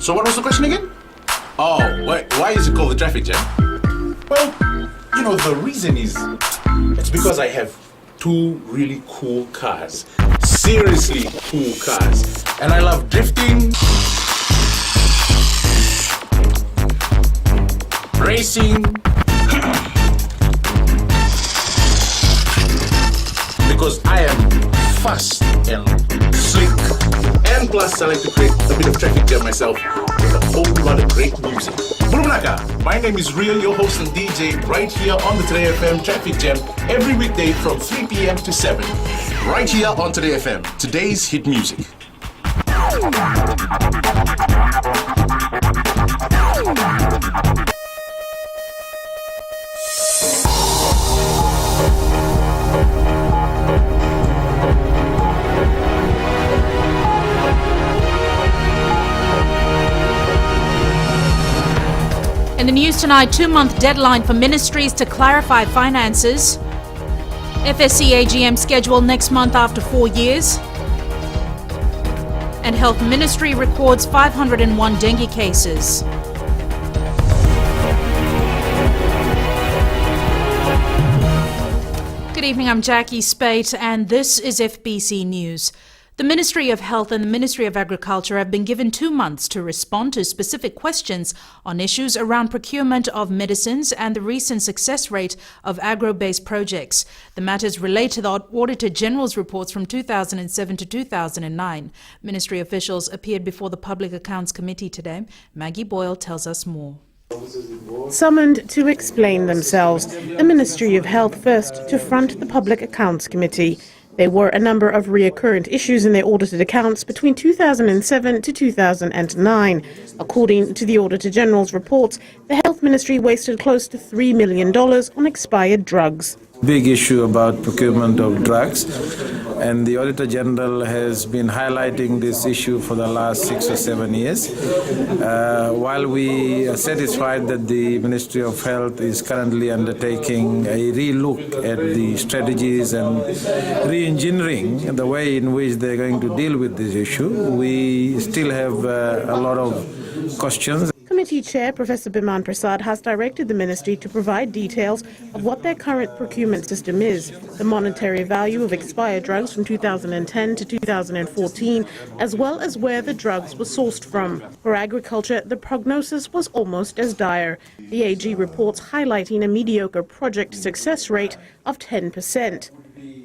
So what was the question again? Oh, why is it called the traffic jam? Well, you know, the reason is, it's because I have two really cool cars. Seriously cool cars. And I love drifting, racing, because I am fast and slick, and plus I like to create a bit of traffic jam myself with a whole lot of great music. Bulumnaka, my name is Real, your host and DJ, right here on the Today FM Traffic Jam every weekday from 3 p.m. to 7. Right here on Today FM, today's hit music. In the news tonight, 2-month deadline for ministries to clarify finances. FSC AGM scheduled next month after 4 years. And Health Ministry records 501 dengue cases. Good evening, I'm Jackie Spate and this is FBC News. The Ministry of Health and the Ministry of Agriculture have been given 2 months to respond to specific questions on issues around procurement of medicines and the recent success rate of agro-based projects. The matters relate to the Auditor General's reports from 2007 to 2009. Ministry officials appeared before the Public Accounts Committee today. Maggie Boyle tells us more. Summoned to explain themselves, the Ministry of Health first to front the Public Accounts Committee. There were a number of recurrent issues in their audited accounts between 2007 to 2009. According to the Auditor General's reports, the Health Ministry wasted close to $3 million on expired drugs. Big issue about procurement of drugs, and the Auditor General has been highlighting this issue for the last 6 or 7 years. While we are satisfied that the Ministry of Health is currently undertaking a re-look at the strategies and re-engineering the way in which they're going to deal with this issue, we still have a lot of questions. Committee Chair Professor Biman Prasad has directed the ministry to provide details of what their current procurement system is, the monetary value of expired drugs from 2010 to 2014, as well as where the drugs were sourced from. For agriculture, the prognosis was almost as dire. The AG reports highlighting a mediocre project success rate of 10%.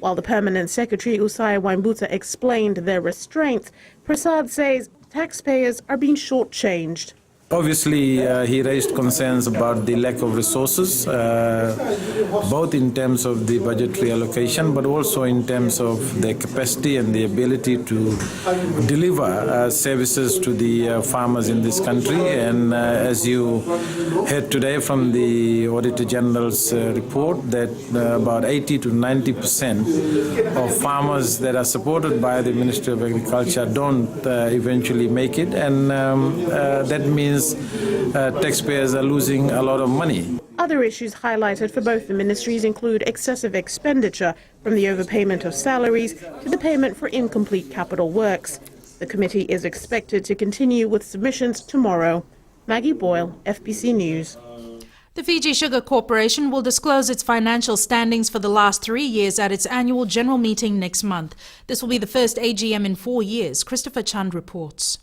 While the Permanent Secretary Usaya Waimbuta explained their restraints, Prasad says taxpayers are being shortchanged. Obviously, he raised concerns about the lack of resources, both in terms of the budgetary allocation, but also in terms of their capacity and the ability to deliver services to the farmers in this country. And as you heard today from the Auditor General's report, that about 80 to 90% of farmers that are supported by the Ministry of Agriculture don't eventually make it, and that means taxpayers are losing a lot of money. Other issues highlighted for both the ministries include excessive expenditure, from the overpayment of salaries to the payment for incomplete capital works. The committee is expected to continue with submissions tomorrow. Maggie Boyle, FBC News. The Fiji Sugar Corporation will disclose its financial standings for the last 3 years at its annual general meeting next month. This will be the first AGM in 4 years. Christopher Chand reports.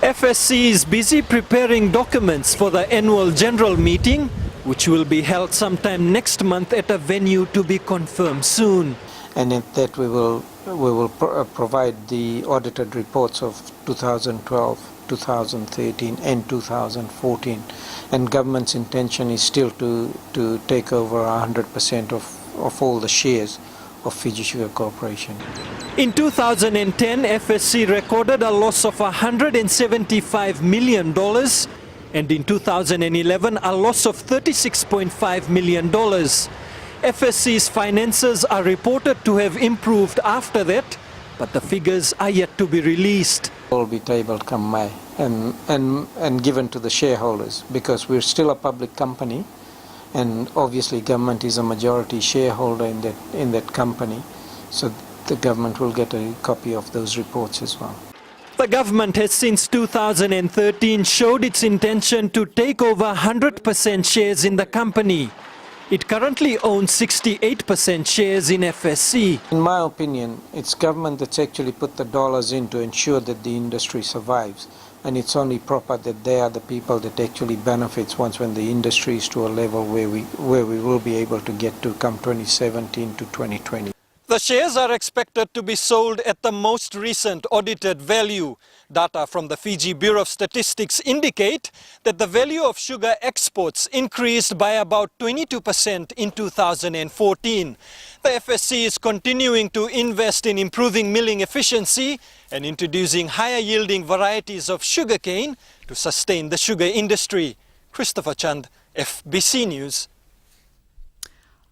FSC is busy preparing documents for the annual general meeting, which will be held sometime next month at a venue to be confirmed soon. And in that we will provide the audited reports of 2012, 2013 and 2014. And government's intention is still to take over 100% of all the shares of Fiji Sugar Corporation. In 2010, FSC recorded a loss of $175 million, and in 2011, a loss of $36.5 million. FSC's finances are reported to have improved after that, but the figures are yet to be released. Will be tabled come May and given to the shareholders, because we're still a public company. And obviously government is a majority shareholder in that company, so the government will get a copy of those reports as well. The government has since 2013 showed its intention to take over 100% shares in the company. It currently owns 68% shares in FSC. In my opinion, it's government that's actually put the dollars in to ensure that the industry survives. And it's only proper that they are the people that actually benefits once when the industry is to a level where we will be able to get to come 2017 to 2020. The shares are expected to be sold at the most recent audited value. Data from the Fiji Bureau of Statistics indicate that the value of sugar exports increased by about 22% in 2014. The FSC is continuing to invest in improving milling efficiency and introducing higher yielding varieties of sugarcane to sustain the sugar industry. Christopher Chand, FBC News.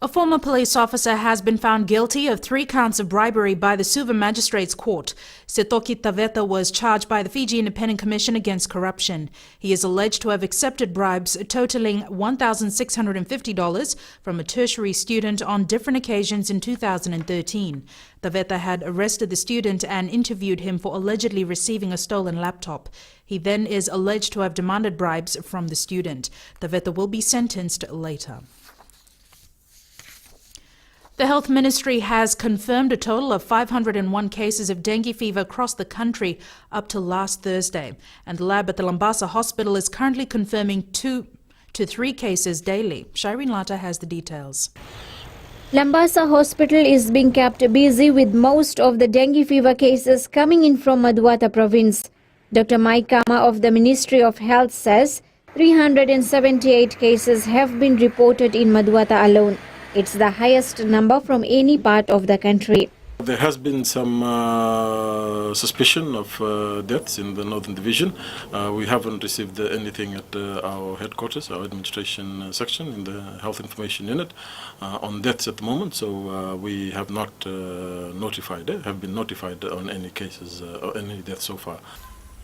A former police officer has been found guilty of 3 counts of bribery by the Suva Magistrates Court. Setoki Taveta was charged by the Fiji Independent Commission Against Corruption. He is alleged to have accepted bribes totaling $1,650 from a tertiary student on different occasions in 2013. Taveta had arrested the student and interviewed him for allegedly receiving a stolen laptop. He then is alleged to have demanded bribes from the student. Taveta will be sentenced later. The Health Ministry has confirmed a total of 501 cases of dengue fever across the country up to last Thursday, and the lab at the Lambasa Hospital is currently confirming 2 to 3 cases daily. Shireen Lata has the details. Lambasa Hospital is being kept busy with most of the dengue fever cases coming in from Maduata province. Dr. Mike Kama of the Ministry of Health says 378 cases have been reported in Maduata alone. It's the highest number from any part of the country. There has been some suspicion of deaths in the Northern Division. We haven't received anything at our headquarters, our administration section in the Health Information Unit on deaths at the moment. So we have not been notified on any cases or any deaths so far.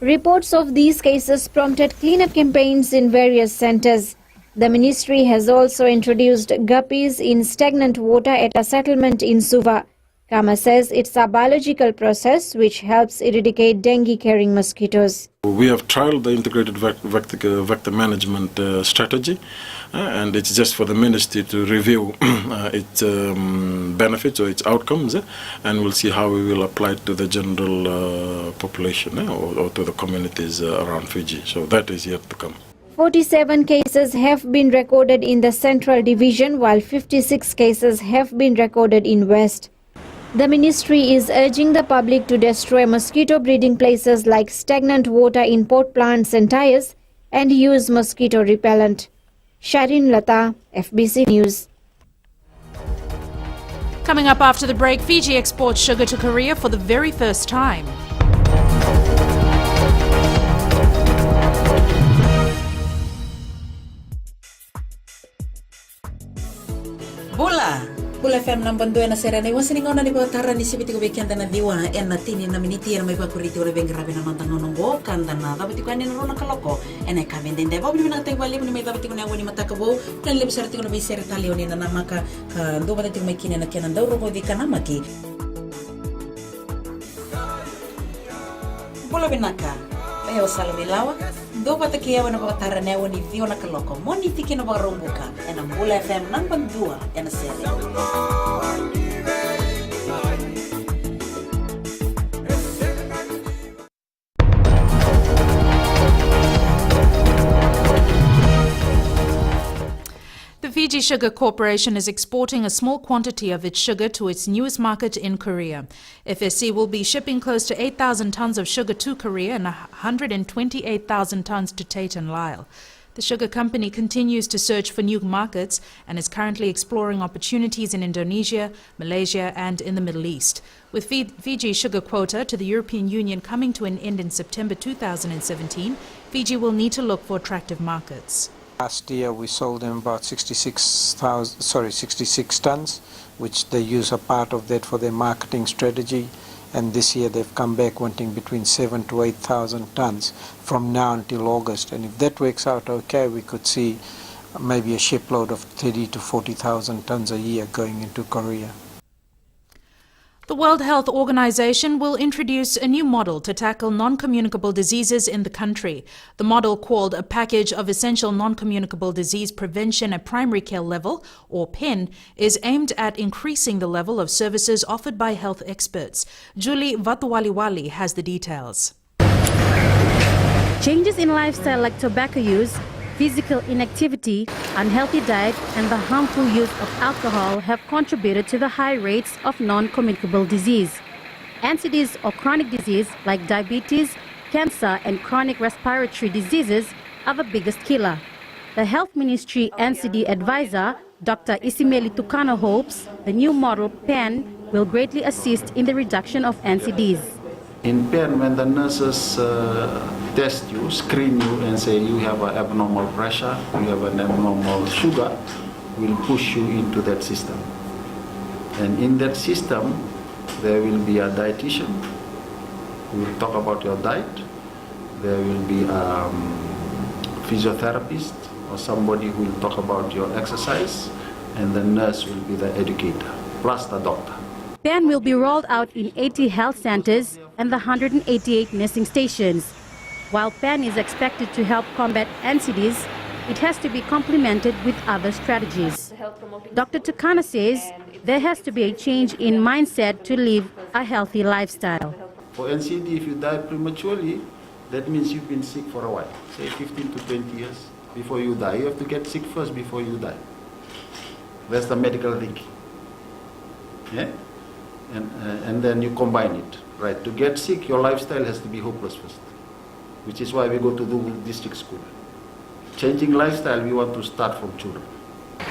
Reports of these cases prompted cleanup campaigns in various centers. The ministry has also introduced guppies in stagnant water at a settlement in Suva. Kama says it's a biological process which helps eradicate dengue-carrying mosquitoes. We have trialed the integrated vector management strategy, and it's just for the ministry to review its benefits or its outcomes, and we'll see how we will apply it to the general population or to the communities around Fiji. So that is yet to come. 47 cases have been recorded in the Central Division, while 56 cases have been recorded in West. The ministry is urging the public to destroy mosquito breeding places like stagnant water in pot plants and tires and use mosquito repellent. Shireen Lata, FBC News. Coming up after the break, Fiji exports sugar to Korea for the very first time. Bula FM nambandua na serena iwan siningona ni batara ni sibiti ko weekend na diwa en na tini na miniti na may bakuriti ora beng grabe na mantang nongo kanda na dapat ko ani rona kaloko en ay kamen den debo ni natay wali ni may dapat ko na wani matakabo kan leb serti ko na biser talio ni na namaka do batit ko may kinen na kenan daw ro di kanamaki Bula binaka Ayo salamilawa do batik kiyawan na batara na wani dio na kaloko moni tiki na barumbuka en ang Bula FM nambandua en na serena The Fiji Sugar Corporation is exporting a small quantity of its sugar to its newest market in Korea. FSC will be shipping close to 8,000 tons of sugar to Korea and 128,000 tons to Tate and Lyle. The sugar company continues to search for new markets and is currently exploring opportunities in Indonesia, Malaysia and in the Middle East. With Fiji sugar quota to the European Union coming to an end in September 2017, Fiji will need to look for attractive markets. Last year we sold them about 66 tons, which they use a part of that for their marketing strategy. And this year they've come back wanting between 7,000 to 8,000 tons from now until August. And if that works out okay, we could see maybe a shipload of 30,000 to 40,000 tons a year going into Korea. The World Health Organization will introduce a new model to tackle non-communicable diseases in the country. The model, called a Package of Essential Non-Communicable Disease Prevention at Primary Care Level, or PEN, is aimed at increasing the level of services offered by health experts. Julie Vatwaliwali has the details. Changes in lifestyle like tobacco use, physical inactivity, unhealthy diet, and the harmful use of alcohol have contributed to the high rates of non-communicable disease. NCDs or chronic disease like diabetes, cancer, and chronic respiratory diseases are the biggest killer. The Health Ministry NCD advisor, Dr. Isimeli Tukano, hopes the new model PEN will greatly assist in the reduction of NCDs. In PEN, when the nurses test you, screen you and say you have an abnormal pressure, you have an abnormal sugar, will push you into that system. And in that system, there will be a dietitian who will talk about your diet. There will be a physiotherapist or somebody who will talk about your exercise, and the nurse will be the educator, plus the doctor. PEN will be rolled out in 80 health centers and the 188 nursing stations. While PEN is expected to help combat NCDs, it has to be complemented with other strategies. Dr. Tukana says there has to be a change in mindset to live a healthy lifestyle. For NCD, if you die prematurely, that means you've been sick for a while, say 15 to 20 years before you die. You have to get sick first before you die. That's the medical thinking. Yeah? And then you combine it. Right, to get sick, your lifestyle has to be hopeless first, which is why we go to the district school. Changing lifestyle, we want to start from children.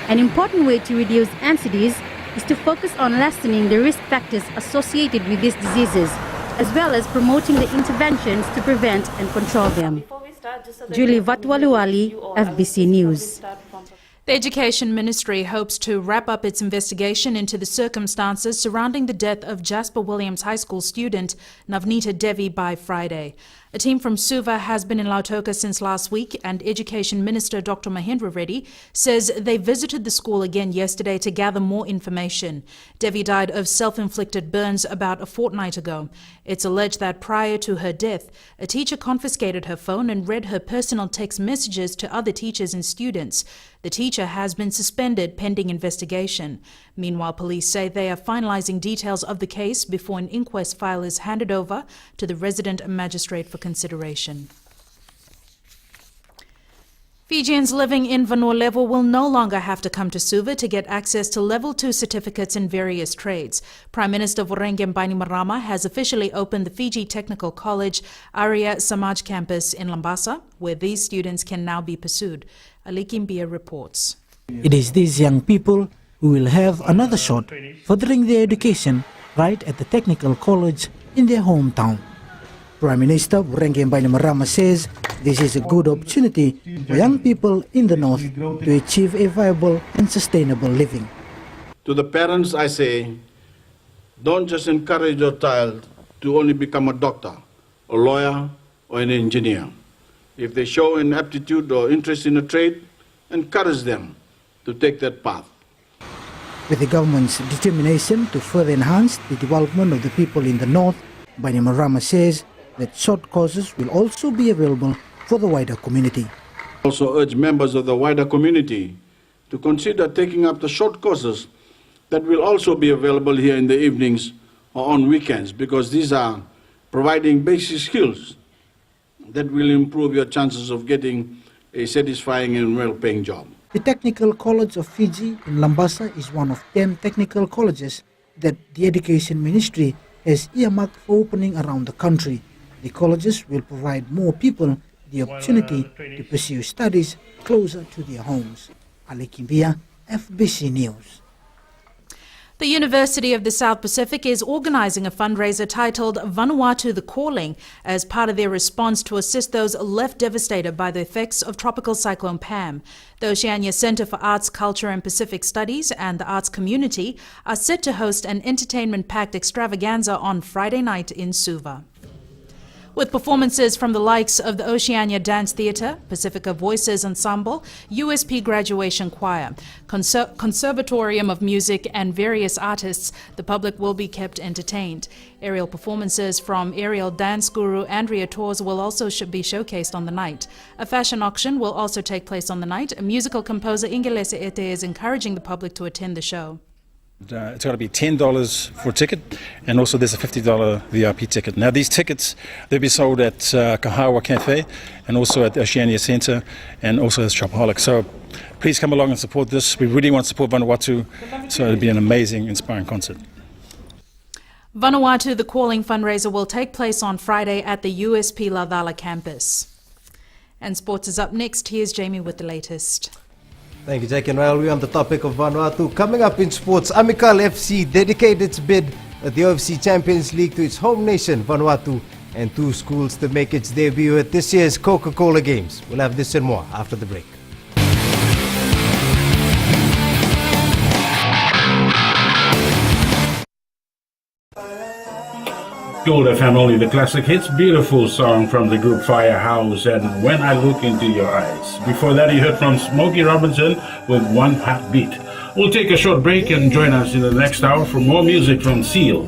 An important way to reduce NCDs is to focus on lessening the risk factors associated with these diseases, as well as promoting the interventions to prevent and control them. Julie Vatwaluwali, FBC News. The Education Ministry hopes to wrap up its investigation into the circumstances surrounding the death of Jasper Williams High School student Navneeta Devi by Friday. A team from Suva has been in Lautoka since last week, and Education Minister Dr. Mahendra Reddy says they visited the school again yesterday to gather more information. Devi died of self-inflicted burns about a fortnight ago. It's alleged that prior to her death, a teacher confiscated her phone and read her personal text messages to other teachers and students. The teacher has been suspended pending investigation. Meanwhile, police say they are finalizing details of the case before an inquest file is handed over to the resident magistrate for consideration. Fijians living in Vanua Level will no longer have to come to Suva to get access to Level 2 certificates in various trades. Prime Minister Vorengem Bainimarama has officially opened the Fiji Technical College Arya Samaj campus in Lambasa, where these students can now be pursued. Ali Kimbia reports. It is these young people who will have another shot furthering their education right at the technical college in their hometown. Prime Minister Vorengem Bainimarama says this is a good opportunity for young people in the north to achieve a viable and sustainable living. To the parents I say, don't just encourage your child to only become a doctor, a lawyer or an engineer. If they show an aptitude or interest in a trade, encourage them to take that path. With the government's determination to further enhance the development of the people in the north, Bainimarama says that short courses will also be available for the wider community. Also urge members of the wider community to consider taking up the short courses that will also be available here in the evenings or on weekends, because these are providing basic skills that will improve your chances of getting a satisfying and well-paying job. The Technical College of Fiji in Lambasa is one of 10 technical colleges that the Education Ministry has earmarked for opening around the country. The colleges will provide more people the opportunity to pursue studies closer to their homes. Ali Kimbia, FBC News. The University of the South Pacific is organising a fundraiser titled Vanuatu the Calling as part of their response to assist those left devastated by the effects of Tropical Cyclone Pam. The Oceania Centre for Arts, Culture and Pacific Studies and the arts community are set to host an entertainment-packed extravaganza on Friday night in Suva. with performances from the likes of the Oceania Dance Theatre, Pacifica Voices Ensemble, USP Graduation Choir, Conservatorium of Music and various artists. The public will be kept entertained. Aerial performances from aerial dance guru Andrea Torres will also be showcased on the night. A fashion auction will also take place on the night. A musical composer Ingelese Ete is encouraging the public to attend the show. It's got to be $10 for a ticket, and also there's a $50 VIP ticket. Now these tickets, they'll be sold at Kahawa Cafe and also at the Oceania Centre and also at Shopaholic. So please come along and support this. We really want to support Vanuatu, so it'll be an amazing, inspiring concert. Vanuatu, the Calling fundraiser will take place on Friday at the USP Lavala campus. And sports is up next. Here's Jamie with the latest. Thank you, Jackie. And while we're on the topic of Vanuatu, coming up in sports, Amical FC dedicated its bid at the OFC Champions League to its home nation, Vanuatu, and 2 schools to make its debut at this year's Coca-Cola Games. We'll have this and more after the break. Gold FM, only the classic hits. Beautiful song from the group Firehouse and When I Look Into Your Eyes. Before that, you heard from Smokey Robinson with One Heartbeat. We'll take a short break and join us in the next hour for more music from Seal.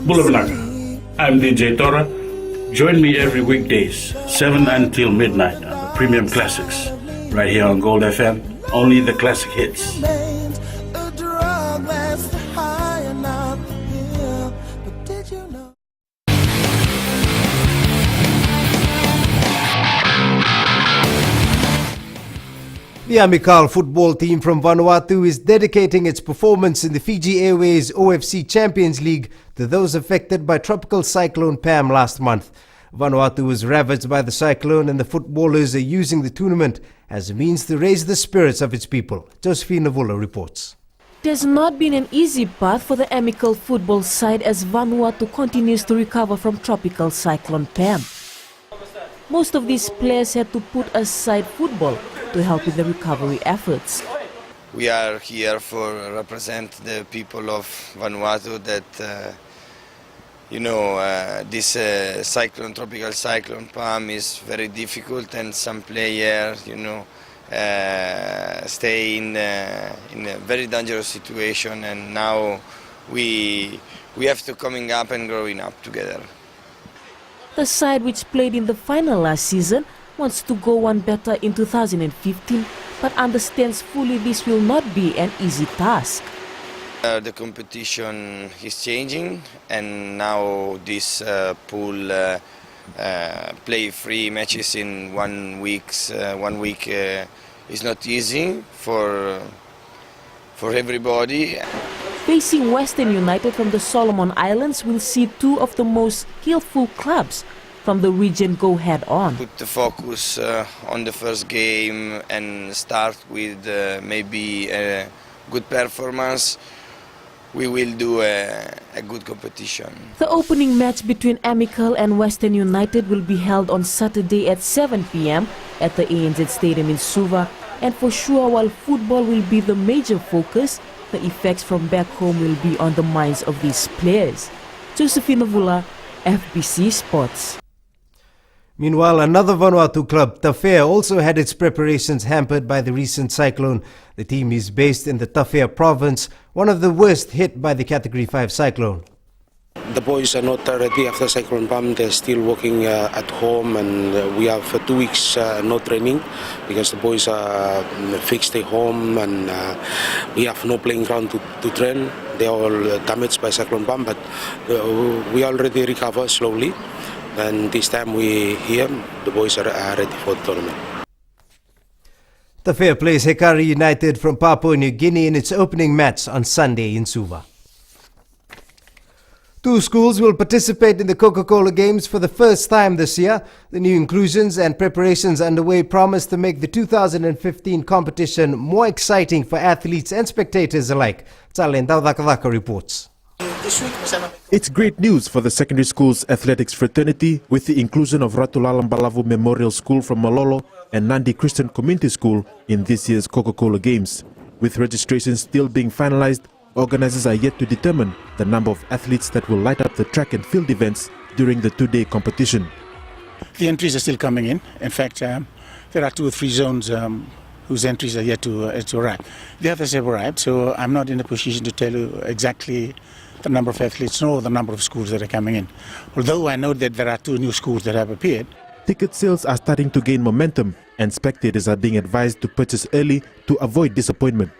Bulabanaga. I'm DJ Tora. Join me every weekdays, 7 until midnight on the Premium Classics. Right here on Gold FM, only the classic hits. The Amical football team from Vanuatu is dedicating its performance in the Fiji Airways OFC Champions League to those affected by Tropical Cyclone Pam last month. Vanuatu was ravaged by the cyclone, and the footballers are using the tournament as a means to raise the spirits of its people. Josephine Navula reports. There's not been an easy path for the Amical football side as Vanuatu continues to recover from Tropical Cyclone Pam. Most of these players had to put aside football to help with the recovery efforts. We are here for represent the people of Vanuatu that, this tropical cyclone Pam is very difficult, and some players, stay in a very dangerous situation, and now we have to coming up and growing up together. The side, which played in the final last season, wants to go one better in 2015, but understands fully this will not be an easy task. The competition is changing, and now this pool play 3 matches in 1 week. 1 week is not easy for everybody. Facing Western United from the Solomon Islands will see 2 of the most skillful clubs from the region go head-on. Put the focus on the first game and start with maybe a good performance. We will do a good competition. The opening match between Amical and Western United will be held on Saturday at 7 p.m. at the ANZ Stadium in Suva. And for sure, while football will be the major focus, the effects from back home will be on the minds of these players. Josephine Navula, FBC Sports. Meanwhile, another Vanuatu club, Tafea, also had its preparations hampered by the recent cyclone. The team is based in the Tafea province, one of the worst hit by the Category 5 cyclone. The boys are not ready after Cyclone Pam. They're still working at home, and we have 2 weeks no training because the boys are fixed at home, and we have no playing ground to train. They are all damaged by Cyclone Pam, but we already recover slowly. And this time we here, the boys are ready for the tournament. Tafea plays Hekari United from Papua New Guinea in its opening match on Sunday in Suva. 2 schools will participate in the Coca-Cola Games for the first time this year. The new inclusions and preparations underway promise to make the 2015 competition more exciting for athletes and spectators alike. Tsalen Daudakadaka reports. It's great news for the secondary school's athletics fraternity with the inclusion of Ratulalam Balavu Memorial School from Malolo and Nandi Christian Community School in this year's Coca-Cola Games. With registration still being finalized, organizers are yet to determine the number of athletes that will light up the track and field events during the two-day competition. The entries are still coming in. In fact, there are 2 or 3 zones whose entries are yet to arrive. The others have arrived, so I'm not in a position to tell you exactly the number of athletes nor the number of schools that are coming in. Although I know that there are 2 new schools that have appeared. Ticket sales are starting to gain momentum, and spectators are being advised to purchase early to avoid disappointment.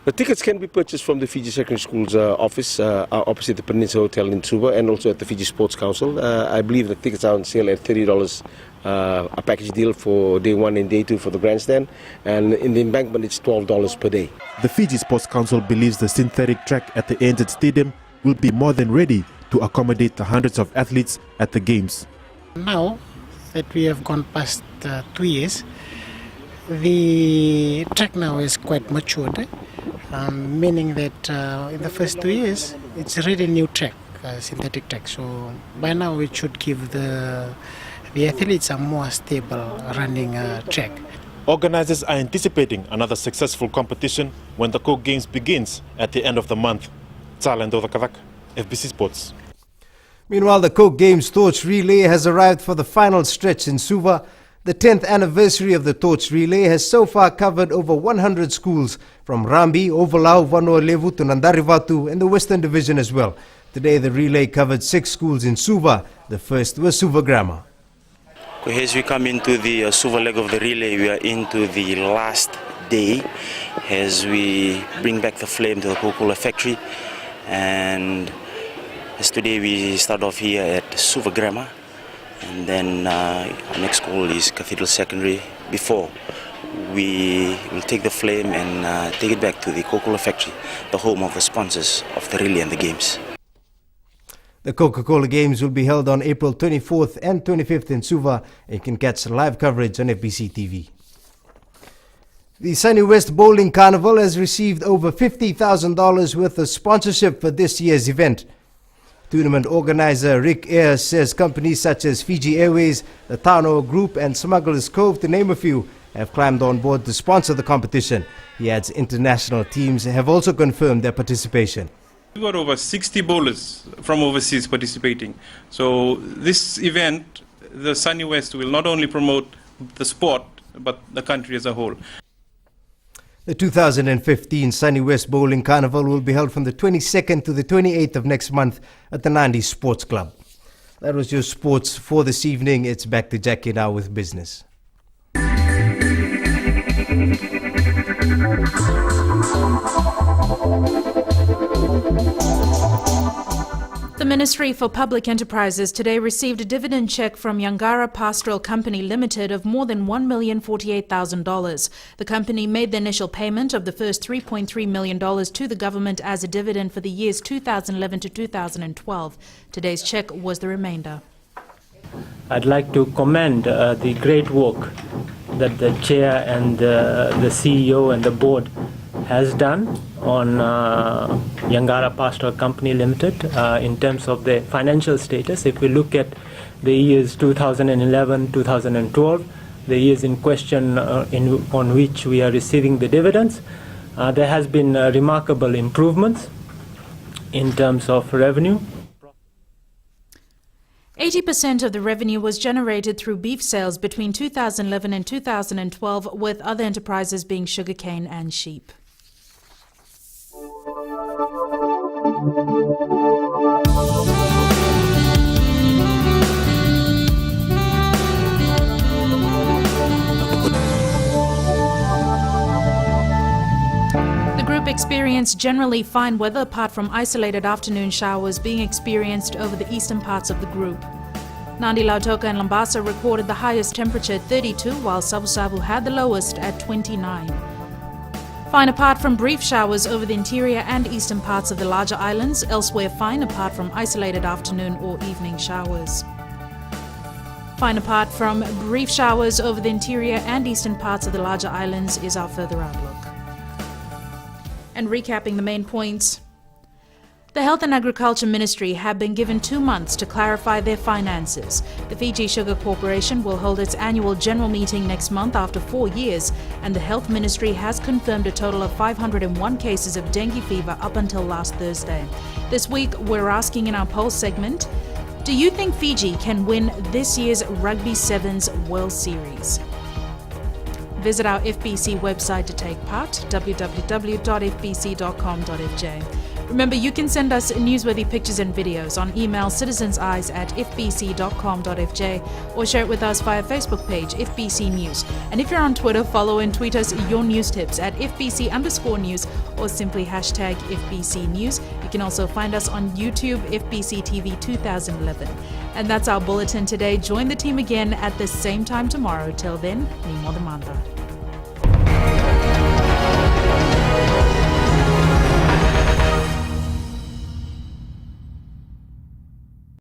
The tickets can be purchased from the Fiji Secondary School's office opposite the Peninsula Hotel in Suva, and also at the Fiji Sports Council. I believe the tickets are on sale at $30 a package deal for day 1 and day 2 for the grandstand, and in the embankment it's $12 per day. The Fiji Sports Council believes the synthetic track at the ANZ Stadium will be more than ready to accommodate the hundreds of athletes at the Games. Now that we have gone past 2 years, the track now is quite matured, meaning that in the first 2 years it's already a new track, synthetic track. So by now it should give the athletes a more stable running track. Organizers are anticipating another successful competition when the Coke Games begins at the end of the month. Tsalendo Kavak, FBC Sports. Meanwhile, the Coke Games Torch Relay has arrived for the final stretch in Suva. The 10th anniversary of the Torch Relay has so far covered over 100 schools from Rambi, Ovalau, Vanua Levu to Nandarivatu and the Western Division as well. Today the relay covered 6 schools in Suva. The first was Suva Grammar. As we come into the Suva leg of the relay, we are into the last day as we bring back the flame to the Coca-Cola factory. And as today we start off here at Suva Grammar, and then our next school is Cathedral Secondary before we will take the flame and take it back to the Coca-Cola factory, the home of the sponsors of the relay and the games. The Coca-Cola Games will be held on April 24th and 25th in Suva, and you can catch live coverage on FBC TV. The Sunny West Bowling Carnival has received over $50,000 worth of sponsorship for this year's event. Tournament organizer Rick Ayers says companies such as Fiji Airways, the Tano Group and Smugglers Cove, to name a few, have climbed on board to sponsor the competition. He adds international teams have also confirmed their participation. We've got over 60 bowlers from overseas participating. So this event, the Sunny West, will not only promote the sport, but the country as a whole. The 2015 Sunny West Bowling Carnival will be held from the 22nd to the 28th of next month at the Nandi Sports Club. That was your sports for this evening. It's back to Jackie now with business. The Ministry for Public Enterprises today received a dividend check from Yangara Pastoral Company Limited of more than $1,048,000. The company made the initial payment of the first $3.3 million to the government as a dividend for the years 2011 to 2012. Today's check was the remainder. I'd like to commend the great work that the chair and the CEO and the board has done on Yangara Pastoral Company Limited in terms of the financial status. If we look at the years 2011, 2012, the years in question on which we are receiving the dividends, there has been remarkable improvements in terms of revenue. 80% of the revenue was generated through beef sales between 2011 and 2012, with other enterprises being sugarcane and sheep. The group experienced generally fine weather apart from isolated afternoon showers being experienced over the eastern parts of the group. Nandi, Lautoka and Lambasa recorded the highest temperature at 32, while Savu had the lowest at 29. Fine apart from brief showers over the interior and eastern parts of the larger islands, elsewhere fine apart from isolated afternoon or evening showers. Fine apart from brief showers over the interior and eastern parts of the larger islands is our further outlook. And recapping the main points. The Health and Agriculture Ministry have been given 2 months to clarify their finances. The Fiji Sugar Corporation will hold its annual general meeting next month after 4 years, and the Health Ministry has confirmed a total of 501 cases of dengue fever up until last Thursday. This week, we're asking in our poll segment, Do you think Fiji can win this year's Rugby Sevens World Series? Visit our FBC website to take part, www.fbc.com.fj. Remember, you can send us newsworthy pictures and videos on email citizenseyes@fbc.com.fj or share it with us via Facebook page FBC News. And if you're on Twitter, follow and tweet us your news tips at FBC_news or simply hashtag FBC News. You can also find us on YouTube, FBCtv 2011. And that's our bulletin today. Join the team again at the same time tomorrow. Till then, ni mo demanda.